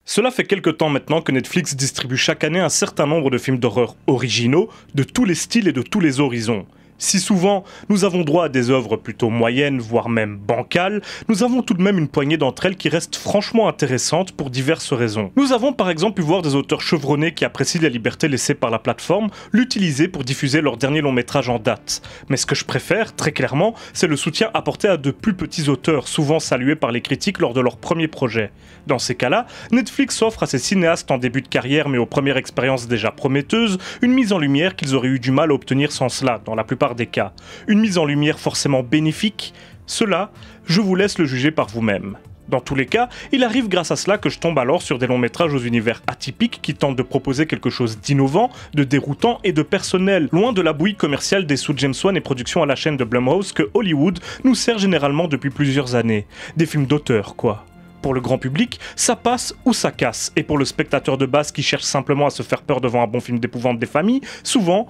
Cela fait quelque temps maintenant que Netflix distribue chaque année un certain nombre de films d'horreur originaux, de tous les styles et de tous les horizons. Si souvent, nous avons droit à des œuvres plutôt moyennes, voire même bancales, nous avons tout de même une poignée d'entre elles qui restent franchement intéressantes pour diverses raisons. Nous avons par exemple pu voir des auteurs chevronnés qui apprécient la liberté laissée par la plateforme, l'utiliser pour diffuser leur dernier long métrage en date. Mais ce que je préfère, très clairement, c'est le soutien apporté à de plus petits auteurs, souvent salués par les critiques lors de leur premier projet. Dans ces cas-là, Netflix offre à ces cinéastes en début de carrière mais aux premières expériences déjà prometteuses, une mise en lumière qu'ils auraient eu du mal à obtenir sans cela, dans la plupart des cas. Une mise en lumière forcément bénéfique, cela, je vous laisse le juger par vous-même. Dans tous les cas, il arrive grâce à cela que je tombe alors sur des longs métrages aux univers atypiques qui tentent de proposer quelque chose d'innovant, de déroutant et de personnel, loin de la bouillie commerciale des sous James Wan et productions à la chaîne de Blumhouse que Hollywood nous sert généralement depuis plusieurs années. Des films d'auteur, quoi. Pour le grand public, ça passe ou ça casse, et pour le spectateur de base qui cherche simplement à se faire peur devant un bon film d'épouvante des familles, souvent,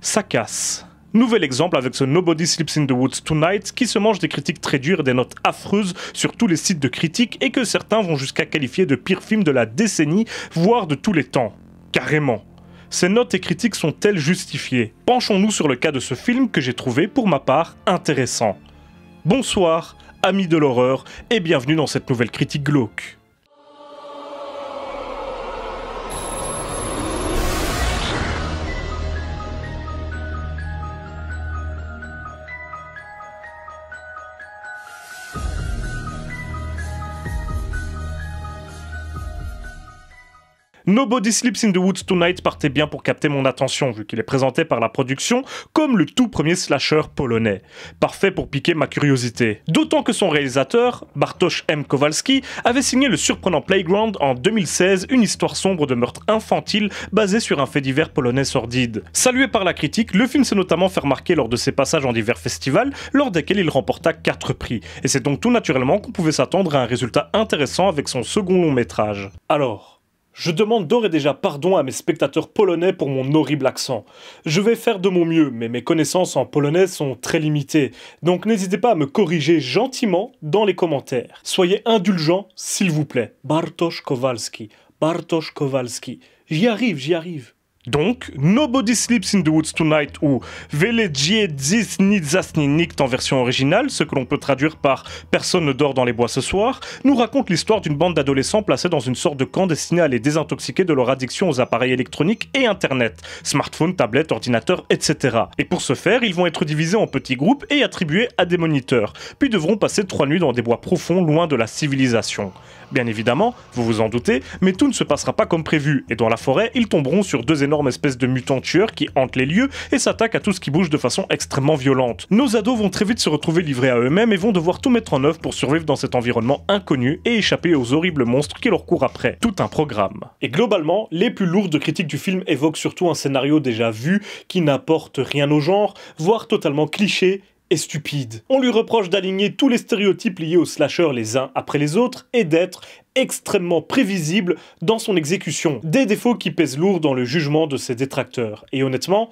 ça casse. Nouvel exemple avec ce Nobody Sleeps in the Woods Tonight qui se mange des critiques très dures et des notes affreuses sur tous les sites de critiques et que certains vont jusqu'à qualifier de pire film de la décennie, voire de tous les temps. Carrément. Ces notes et critiques sont-elles justifiées? Penchons-nous sur le cas de ce film que j'ai trouvé, pour ma part, intéressant. Bonsoir, amis de l'horreur, et bienvenue dans cette nouvelle critique glauque. Nobody Sleeps in the Woods Tonight partait bien pour capter mon attention, vu qu'il est présenté par la production comme le tout premier slasher polonais. Parfait pour piquer ma curiosité. D'autant que son réalisateur, Bartosz M. Kowalski, avait signé le surprenant Playground en 2016, une histoire sombre de meurtre infantile basée sur un fait divers polonais sordide. Salué par la critique, le film s'est notamment fait remarquer lors de ses passages en divers festivals, lors desquels il remporta 4 prix. Et c'est donc tout naturellement qu'on pouvait s'attendre à un résultat intéressant avec son second long métrage. Alors, je demande d'ores et déjà pardon à mes spectateurs polonais pour mon horrible accent. Je vais faire de mon mieux, mais mes connaissances en polonais sont très limitées, donc n'hésitez pas à me corriger gentiment dans les commentaires. Soyez indulgents, s'il vous plaît. Bartosz Kowalski. Bartosz Kowalski. J'y arrive. Donc, Nobody Sleeps in the Woods Tonight ou Veledzie dziś nic zasnie nikt en version originale, ce que l'on peut traduire par Personne ne dort dans les bois ce soir, nous raconte l'histoire d'une bande d'adolescents placés dans une sorte de camp destiné à les désintoxiquer de leur addiction aux appareils électroniques et internet, smartphones, tablettes, ordinateurs, etc. Et pour ce faire, ils vont être divisés en petits groupes et attribués à des moniteurs, puis devront passer 3 nuits dans des bois profonds loin de la civilisation. Bien évidemment, vous vous en doutez, mais tout ne se passera pas comme prévu, et dans la forêt, ils tomberont sur 2 énormes espèces de mutants tueurs qui hantent les lieux et s'attaquent à tout ce qui bouge de façon extrêmement violente. Nos ados vont très vite se retrouver livrés à eux-mêmes et vont devoir tout mettre en œuvre pour survivre dans cet environnement inconnu et échapper aux horribles monstres qui leur courent après. Tout un programme. Et globalement, les plus lourdes critiques du film évoquent surtout un scénario déjà vu, qui n'apporte rien au genre, voire totalement cliché, et stupide. On lui reproche d'aligner tous les stéréotypes liés aux slashers les uns après les autres et d'être extrêmement prévisible dans son exécution. Des défauts qui pèsent lourd dans le jugement de ses détracteurs. Et honnêtement,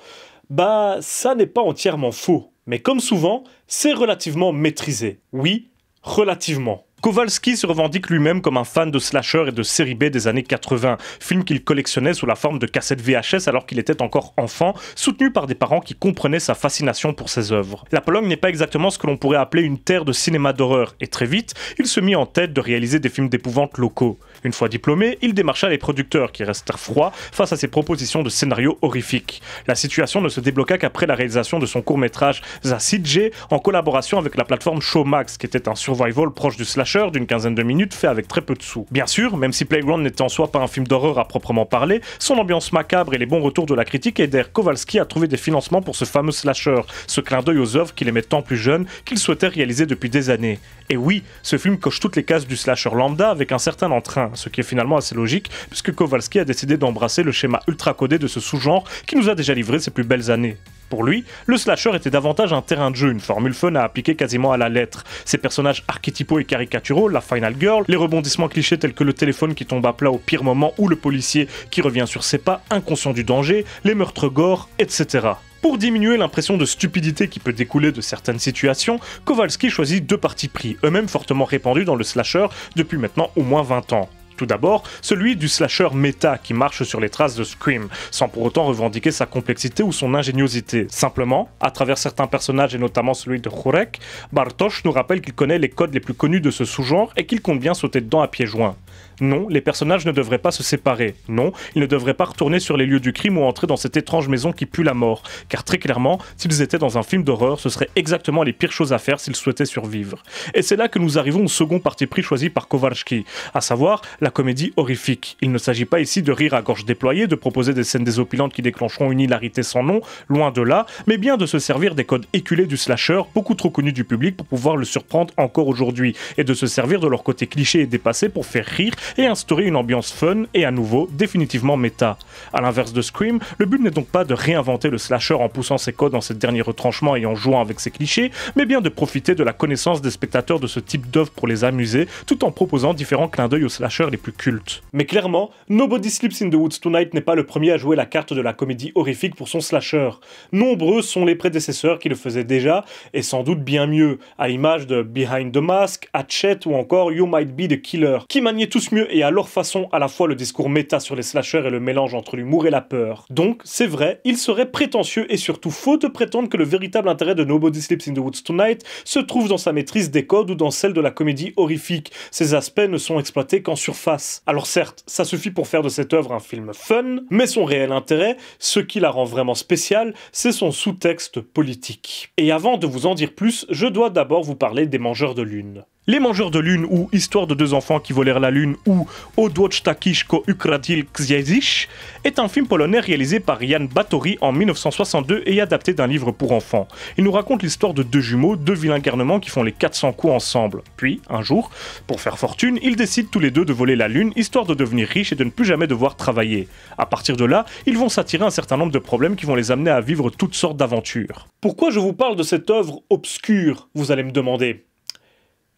ça n'est pas entièrement faux. Mais comme souvent, c'est relativement maîtrisé. Oui, relativement. Kowalski se revendique lui-même comme un fan de slasher et de série B des années 80, film qu'il collectionnait sous la forme de cassettes VHS alors qu'il était encore enfant, soutenu par des parents qui comprenaient sa fascination pour ses œuvres. La Pologne n'est pas exactement ce que l'on pourrait appeler une terre de cinéma d'horreur, et très vite, il se mit en tête de réaliser des films d'épouvante locaux. Une fois diplômé, il démarcha les producteurs qui restèrent froids face à ses propositions de scénarios horrifiques. La situation ne se débloqua qu'après la réalisation de son court-métrage Zasidje en collaboration avec la plateforme Showmax, qui était un survival proche du slasher d'une quinzaine de minutes fait avec très peu de sous. Bien sûr, même si Playground n'était en soi pas un film d'horreur à proprement parler, son ambiance macabre et les bons retours de la critique aidèrent Kowalski à trouver des financements pour ce fameux slasher, ce clin d'œil aux œuvres qu'il aimait tant plus jeune qu'il souhaitait réaliser depuis des années. Et oui, ce film coche toutes les cases du slasher lambda avec un certain entrain, ce qui est finalement assez logique puisque Kowalski a décidé d'embrasser le schéma ultra codé de ce sous-genre qui nous a déjà livré ses plus belles années. Pour lui, le slasher était davantage un terrain de jeu, une formule fun à appliquer quasiment à la lettre. Ses personnages archétypaux et caricaturaux, la Final Girl, les rebondissements clichés tels que le téléphone qui tombe à plat au pire moment ou le policier qui revient sur ses pas, inconscient du danger, les meurtres gore, etc. Pour diminuer l'impression de stupidité qui peut découler de certaines situations, Kowalski choisit 2 partis pris, eux-mêmes fortement répandus dans le slasher depuis maintenant au moins 20 ans. Tout d'abord, celui du slasher méta qui marche sur les traces de Scream, sans pour autant revendiquer sa complexité ou son ingéniosité. Simplement, à travers certains personnages et notamment celui de Jurek, Bartosz nous rappelle qu'il connaît les codes les plus connus de ce sous-genre et qu'il compte bien sauter dedans à pieds joints. Non, les personnages ne devraient pas se séparer. Non, ils ne devraient pas retourner sur les lieux du crime ou entrer dans cette étrange maison qui pue la mort. Car très clairement, s'ils étaient dans un film d'horreur, ce serait exactement les pires choses à faire s'ils souhaitaient survivre. Et c'est là que nous arrivons au second parti pris choisi par Kowalski, à savoir la comédie horrifique. Il ne s'agit pas ici de rire à gorge déployée, de proposer des scènes désopilantes qui déclencheront une hilarité sans nom, loin de là, mais bien de se servir des codes éculés du slasher, beaucoup trop connus du public pour pouvoir le surprendre encore aujourd'hui, et de se servir de leur côté cliché et dépassé pour faire rire et instaurer une ambiance fun et à nouveau définitivement méta. A l'inverse de Scream, le but n'est donc pas de réinventer le slasher en poussant ses codes dans ses derniers retranchements et en jouant avec ses clichés, mais bien de profiter de la connaissance des spectateurs de ce type d'œuvre pour les amuser, tout en proposant différents clins d'œil aux slashers les plus cultes. Mais clairement, Nobody Sleeps in the Woods Tonight n'est pas le premier à jouer la carte de la comédie horrifique pour son slasher. Nombreux sont les prédécesseurs qui le faisaient déjà, et sans doute bien mieux, à l'image de Behind the Mask, Hatchet ou encore You Might Be the Killer, qui maniaient tous mieux et à leur façon à la fois le discours méta sur les slashers et le mélange entre l'humour et la peur. Donc, c'est vrai, il serait prétentieux et surtout faux de prétendre que le véritable intérêt de Nobody Sleeps in the Woods Tonight se trouve dans sa maîtrise des codes ou dans celle de la comédie horrifique. Ces aspects ne sont exploités qu'en surface. Alors certes, ça suffit pour faire de cette œuvre un film fun, mais son réel intérêt, ce qui la rend vraiment spéciale, c'est son sous-texte politique. Et avant de vous en dire plus, je dois d'abord vous parler des Mangeurs de Lune. Les Mangeurs de Lune ou Histoire de deux enfants qui volèrent la Lune ou Odwocz takiś ko ukradł księżyc est un film polonais réalisé par Jan Batory en 1962 et adapté d'un livre pour enfants. Il nous raconte l'histoire de deux jumeaux, deux vilains garnements qui font les 400 coups ensemble. Puis, un jour, pour faire fortune, ils décident tous les deux de voler la Lune histoire de devenir riches et de ne plus jamais devoir travailler. À partir de là, ils vont s'attirer un certain nombre de problèmes qui vont les amener à vivre toutes sortes d'aventures. Pourquoi je vous parle de cette œuvre obscure, vous allez me demander ?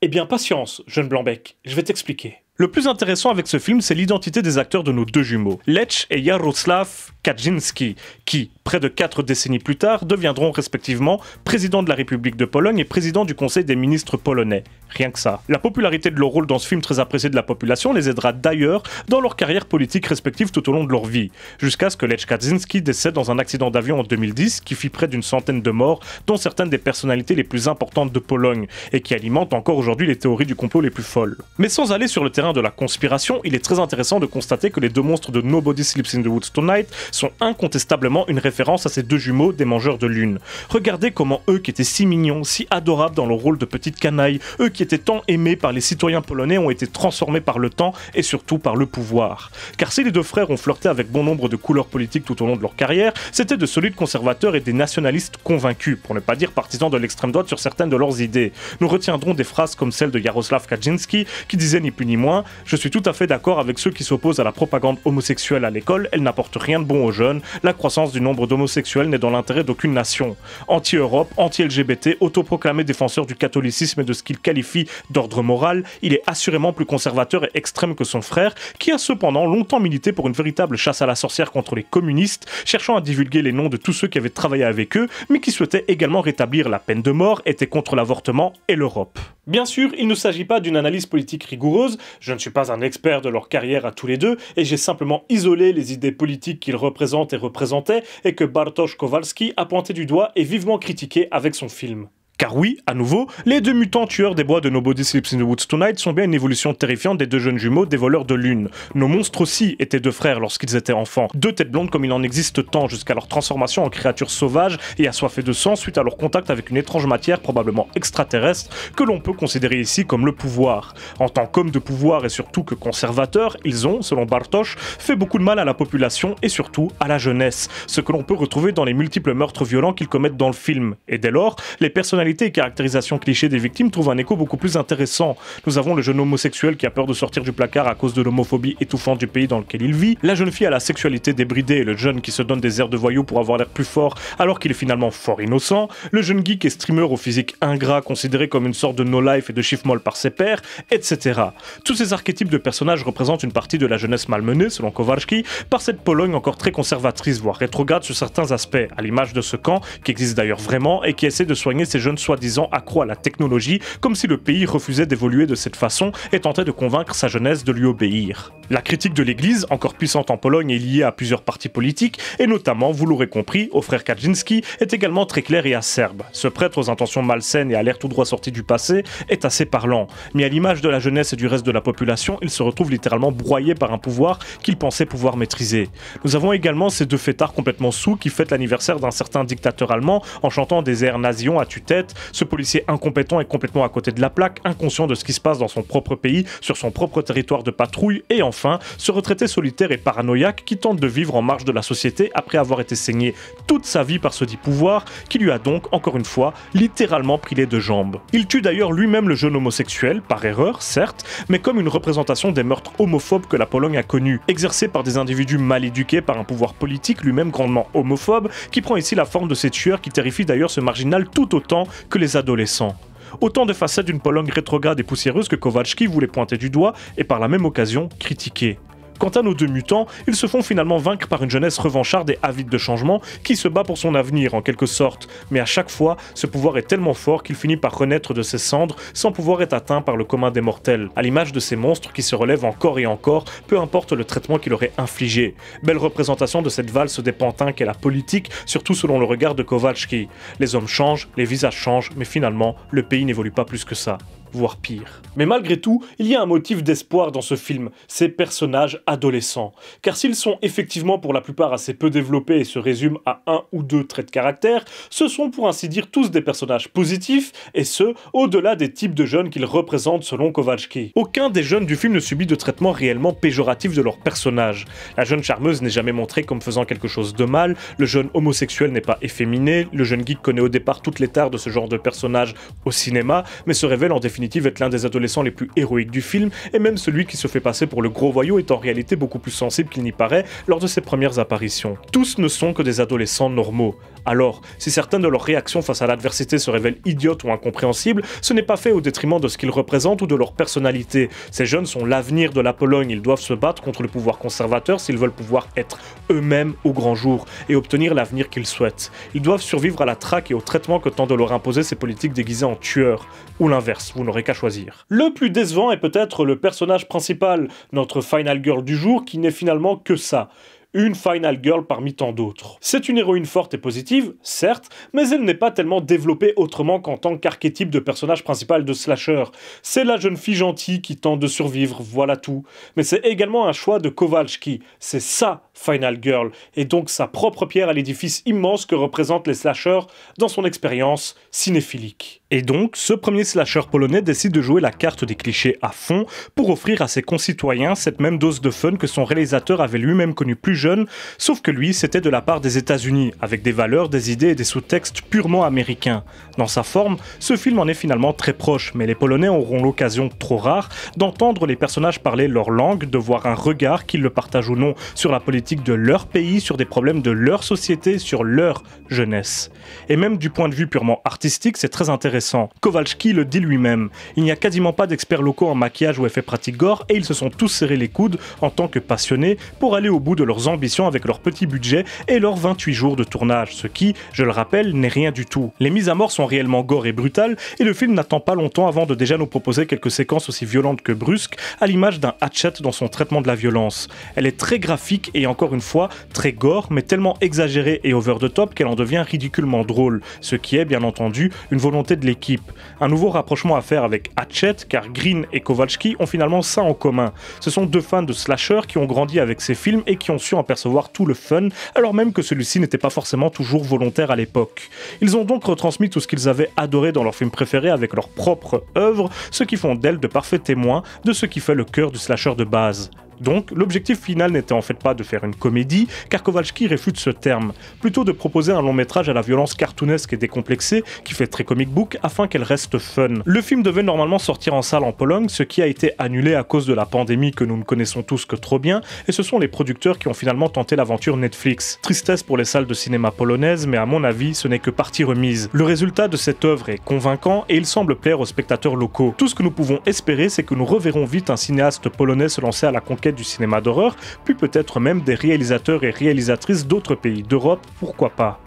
Eh bien, patience, jeune Blanc-bec, je vais t'expliquer. Le plus intéressant avec ce film, c'est l'identité des acteurs de nos deux jumeaux, Lech et Jarosław Kaczyński, qui, près de 4 décennies plus tard, deviendront respectivement président de la République de Pologne et président du Conseil des ministres polonais. Rien que ça. La popularité de leur rôle dans ce film très apprécié de la population les aidera d'ailleurs dans leur carrière politique respective tout au long de leur vie, jusqu'à ce que Lech Kaczyński décède dans un accident d'avion en 2010 qui fit près d'une centaine de morts, dont certaines des personnalités les plus importantes de Pologne, et qui alimentent encore aujourd'hui les théories du complot les plus folles. Mais sans aller sur le terrain de la conspiration, il est très intéressant de constater que les deux monstres de Nobody Sleeps in the Woods Tonight sont incontestablement une référence à ces deux jumeaux des Mangeurs de Lune. Regardez comment eux qui étaient si mignons, si adorables dans leur rôle de petites canailles, eux qui étaient tant aimés par les citoyens polonais ont été transformés par le temps et surtout par le pouvoir. Car si les deux frères ont flirté avec bon nombre de couleurs politiques tout au long de leur carrière, c'étaient de solides conservateurs et des nationalistes convaincus, pour ne pas dire partisans de l'extrême droite sur certaines de leurs idées. Nous retiendrons des phrases comme celle de Jarosław Kaczyński qui disait ni plus ni moins « Je suis tout à fait d'accord avec ceux qui s'opposent à la propagande homosexuelle à l'école, elle n'apporte rien de bon aux jeunes, la croissance du nombre d'homosexuels n'est dans l'intérêt d'aucune nation. Anti-Europe, anti-LGBT, autoproclamé défenseur du catholicisme et de ce qu'il qualifie d'ordre moral, il est assurément plus conservateur et extrême que son frère, qui a cependant longtemps milité pour une véritable chasse à la sorcière contre les communistes, cherchant à divulguer les noms de tous ceux qui avaient travaillé avec eux, mais qui souhaitaient également rétablir la peine de mort, était contre l'avortement et l'Europe. Bien sûr, il ne s'agit pas d'une analyse politique rigoureuse, je ne suis pas un expert de leur carrière à tous les deux, et j'ai simplement isolé les idées politiques qu'ils représentent et représentaient, et que Bartosz Kowalski a pointé du doigt et vivement critiqué avec son film. Car oui, à nouveau, les deux mutants tueurs des bois de Nobody Sleeps in the Woods Tonight sont bien une évolution terrifiante des deux jeunes jumeaux des voleurs de lune. Nos monstres aussi étaient deux frères lorsqu'ils étaient enfants, deux têtes blondes comme il en existe tant, jusqu'à leur transformation en créatures sauvages et assoiffées de sang suite à leur contact avec une étrange matière probablement extraterrestre que l'on peut considérer ici comme le pouvoir. En tant qu'hommes de pouvoir et surtout que conservateurs, ils ont, selon Bartosz, fait beaucoup de mal à la population et surtout à la jeunesse, ce que l'on peut retrouver dans les multiples meurtres violents qu'ils commettent dans le film. Et dès lors, les personnalités et caractérisations clichés des victimes trouvent un écho beaucoup plus intéressant. Nous avons le jeune homosexuel qui a peur de sortir du placard à cause de l'homophobie étouffante du pays dans lequel il vit, la jeune fille à la sexualité débridée et le jeune qui se donne des airs de voyou pour avoir l'air plus fort alors qu'il est finalement fort innocent, le jeune geek et streamer au physique ingrat considéré comme une sorte de no-life et de chiffre molle par ses pairs, etc. Tous ces archétypes de personnages représentent une partie de la jeunesse malmenée, selon Kowalski, par cette Pologne encore très conservatrice, voire rétrograde sur certains aspects, à l'image de ce camp, qui existe d'ailleurs vraiment et qui essaie de soigner ses jeunes soi-disant accro à la technologie, comme si le pays refusait d'évoluer de cette façon et tentait de convaincre sa jeunesse de lui obéir. La critique de l'Église, encore puissante en Pologne, est liée à plusieurs partis politiques, et notamment, vous l'aurez compris, au frère Kaczynski, est également très clair et acerbe. Ce prêtre aux intentions malsaines et à l'air tout droit sorti du passé est assez parlant, mais à l'image de la jeunesse et du reste de la population, il se retrouve littéralement broyé par un pouvoir qu'il pensait pouvoir maîtriser. Nous avons également ces deux fêtards complètement saouls qui fêtent l'anniversaire d'un certain dictateur allemand en chantant des airs nazions à tue-tête, ce policier incompétent et complètement à côté de la plaque, inconscient de ce qui se passe dans son propre pays, sur son propre territoire de patrouille, et enfin, ce retraité solitaire et paranoïaque qui tente de vivre en marge de la société après avoir été saigné toute sa vie par ce dit pouvoir, qui lui a donc, encore une fois, littéralement pris les deux jambes. Il tue d'ailleurs lui-même le jeune homosexuel, par erreur, certes, mais comme une représentation des meurtres homophobes que la Pologne a connus, exercés par des individus mal éduqués par un pouvoir politique lui-même grandement homophobe, qui prend ici la forme de ces tueurs qui terrifient d'ailleurs ce marginal tout autant que les adolescents. Autant de facettes d'une Pologne rétrograde et poussiéreuse que Kowalski voulait pointer du doigt et par la même occasion critiquer. Quant à nos deux mutants, ils se font finalement vaincre par une jeunesse revancharde et avide de changement qui se bat pour son avenir en quelque sorte, mais à chaque fois, ce pouvoir est tellement fort qu'il finit par renaître de ses cendres sans pouvoir être atteint par le commun des mortels, à l'image de ces monstres qui se relèvent encore et encore, peu importe le traitement qu'il aurait infligé. Belle représentation de cette valse des pantins qu'est la politique, surtout selon le regard de Kowalski. Les hommes changent, les visages changent, mais finalement, le pays n'évolue pas plus que ça. Voire pire. Mais malgré tout, il y a un motif d'espoir dans ce film, ces personnages adolescents. Car s'ils sont effectivement pour la plupart assez peu développés et se résument à un ou deux traits de caractère, ce sont pour ainsi dire tous des personnages positifs, et ce, au-delà des types de jeunes qu'ils représentent selon Kowalski. Aucun des jeunes du film ne subit de traitement réellement péjoratif de leur personnage. La jeune charmeuse n'est jamais montrée comme faisant quelque chose de mal, le jeune homosexuel n'est pas efféminé, le jeune geek connaît au départ toutes les tares de ce genre de personnage au cinéma, mais se révèle en définitive être l'un des adolescents les plus héroïques du film, et même celui qui se fait passer pour le gros voyou est en réalité beaucoup plus sensible qu'il n'y paraît lors de ses premières apparitions. Tous ne sont que des adolescents normaux. Alors, si certaines de leurs réactions face à l'adversité se révèlent idiotes ou incompréhensibles, ce n'est pas fait au détriment de ce qu'ils représentent ou de leur personnalité. Ces jeunes sont l'avenir de la Pologne, ils doivent se battre contre le pouvoir conservateur s'ils veulent pouvoir être eux-mêmes au grand jour et obtenir l'avenir qu'ils souhaitent. Ils doivent survivre à la traque et au traitement que tentent de leur imposer ces politiques déguisées en tueurs, ou l'inverse, vous n'aurez qu'à choisir. Le plus décevant est peut-être le personnage principal, notre Final Girl du jour, qui n'est finalement que ça. Une Final Girl parmi tant d'autres. C'est une héroïne forte et positive, certes, mais elle n'est pas tellement développée autrement qu'en tant qu'archétype de personnage principal de slasher. C'est la jeune fille gentille qui tente de survivre, voilà tout. Mais c'est également un choix de Kowalski, c'est sa Final Girl, et donc sa propre pierre à l'édifice immense que représentent les slashers dans son expérience cinéphilique. Et donc, ce premier slasher polonais décide de jouer la carte des clichés à fond pour offrir à ses concitoyens cette même dose de fun que son réalisateur avait lui-même connu plus jeune, sauf que lui, c'était de la part des États-Unis, avec des valeurs, des idées et des sous-textes purement américains. Dans sa forme, ce film en est finalement très proche, mais les Polonais auront l'occasion trop rare d'entendre les personnages parler leur langue, de voir un regard, qu'ils le partagent ou non, sur la politique de leur pays, sur des problèmes de leur société, sur leur jeunesse. Et même du point de vue purement artistique, c'est très intéressant. Kowalski le dit lui-même, il n'y a quasiment pas d'experts locaux en maquillage ou effets pratiques gore et ils se sont tous serrés les coudes en tant que passionnés pour aller au bout de leurs ambitions avec leur petit budget et leurs 28 jours de tournage, ce qui, je le rappelle, n'est rien du tout. Les mises à mort sont réellement gore et brutales et le film n'attend pas longtemps avant de déjà nous proposer quelques séquences aussi violentes que brusques, à l'image d'un Hatchet dans son traitement de la violence. Elle est très graphique et encore une fois très gore, mais tellement exagérée et over the top qu'elle en devient ridiculement drôle, ce qui est bien entendu une volonté de l'équipe. Un nouveau rapprochement à faire avec Hatchet, car Green et Kowalski ont finalement ça en commun. Ce sont deux fans de slasher qui ont grandi avec ces films et qui ont su en percevoir tout le fun, alors même que celui-ci n'était pas forcément toujours volontaire à l'époque. Ils ont donc retransmis tout ce qu'ils avaient adoré dans leurs films préférés avec leur propre œuvre, ce qui font d'elles de parfaits témoins de ce qui fait le cœur du slasher de base. Donc, l'objectif final n'était en fait pas de faire une comédie, car Kowalski réfute ce terme, plutôt de proposer un long métrage à la violence cartoonesque et décomplexée, qui fait très comic book, afin qu'elle reste fun. Le film devait normalement sortir en salle en Pologne, ce qui a été annulé à cause de la pandémie que nous ne connaissons tous que trop bien, et ce sont les producteurs qui ont finalement tenté l'aventure Netflix. Tristesse pour les salles de cinéma polonaises, mais à mon avis, ce n'est que partie remise. Le résultat de cette œuvre est convaincant, et il semble plaire aux spectateurs locaux. Tout ce que nous pouvons espérer, c'est que nous reverrons vite un cinéaste polonais se lancer à la conquête du cinéma d'horreur, puis peut-être même des réalisateurs et réalisatrices d'autres pays d'Europe, pourquoi pas.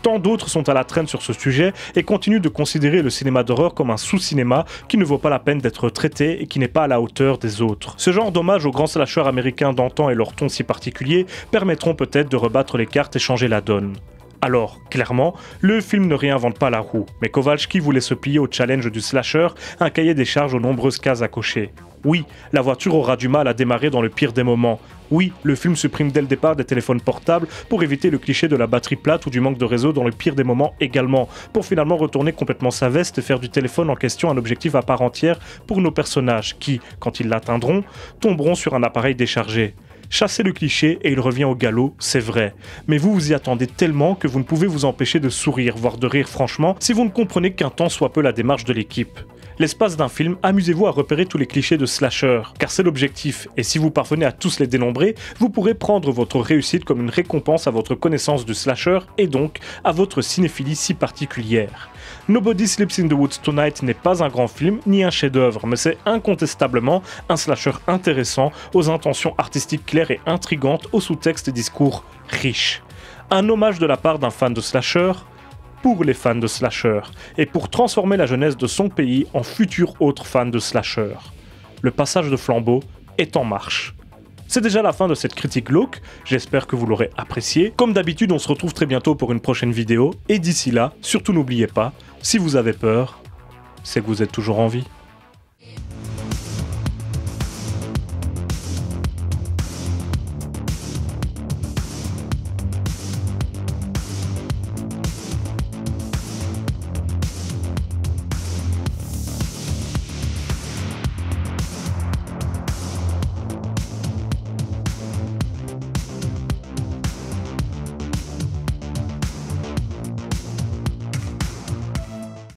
Tant d'autres sont à la traîne sur ce sujet et continuent de considérer le cinéma d'horreur comme un sous-cinéma qui ne vaut pas la peine d'être traité et qui n'est pas à la hauteur des autres. Ce genre d'hommage aux grands slashers américains d'antan et leur ton si particulier permettront peut-être de rebattre les cartes et changer la donne. Alors, clairement, le film ne réinvente pas la roue, mais Kowalski voulait se plier au challenge du slasher, un cahier des charges aux nombreuses cases à cocher. Oui, la voiture aura du mal à démarrer dans le pire des moments. Oui, le film supprime dès le départ des téléphones portables pour éviter le cliché de la batterie plate ou du manque de réseau dans le pire des moments également, pour finalement retourner complètement sa veste et faire du téléphone en question un objectif à part entière pour nos personnages qui, quand ils l'atteindront, tomberont sur un appareil déchargé. Chassez le cliché et il revient au galop, c'est vrai. Mais vous vous y attendez tellement que vous ne pouvez vous empêcher de sourire, voire de rire franchement, si vous ne comprenez qu'un tant soit peu la démarche de l'équipe. L'espace d'un film, amusez-vous à repérer tous les clichés de slasher, car c'est l'objectif, et si vous parvenez à tous les dénombrer, vous pourrez prendre votre réussite comme une récompense à votre connaissance du slasher et donc à votre cinéphilie si particulière. Nobody Sleeps in the Woods Tonight n'est pas un grand film ni un chef-d'œuvre, mais c'est incontestablement un slasher intéressant, aux intentions artistiques claires et intrigantes, aux sous-textes et discours riches. Un hommage de la part d'un fan de slasher pour les fans de slasher, et pour transformer la jeunesse de son pays en futurs autres fans de slasher. Le passage de flambeau est en marche. C'est déjà la fin de cette critique glauque, j'espère que vous l'aurez apprécié. Comme d'habitude, on se retrouve très bientôt pour une prochaine vidéo, et d'ici là, surtout n'oubliez pas, si vous avez peur, c'est que vous êtes toujours en vie.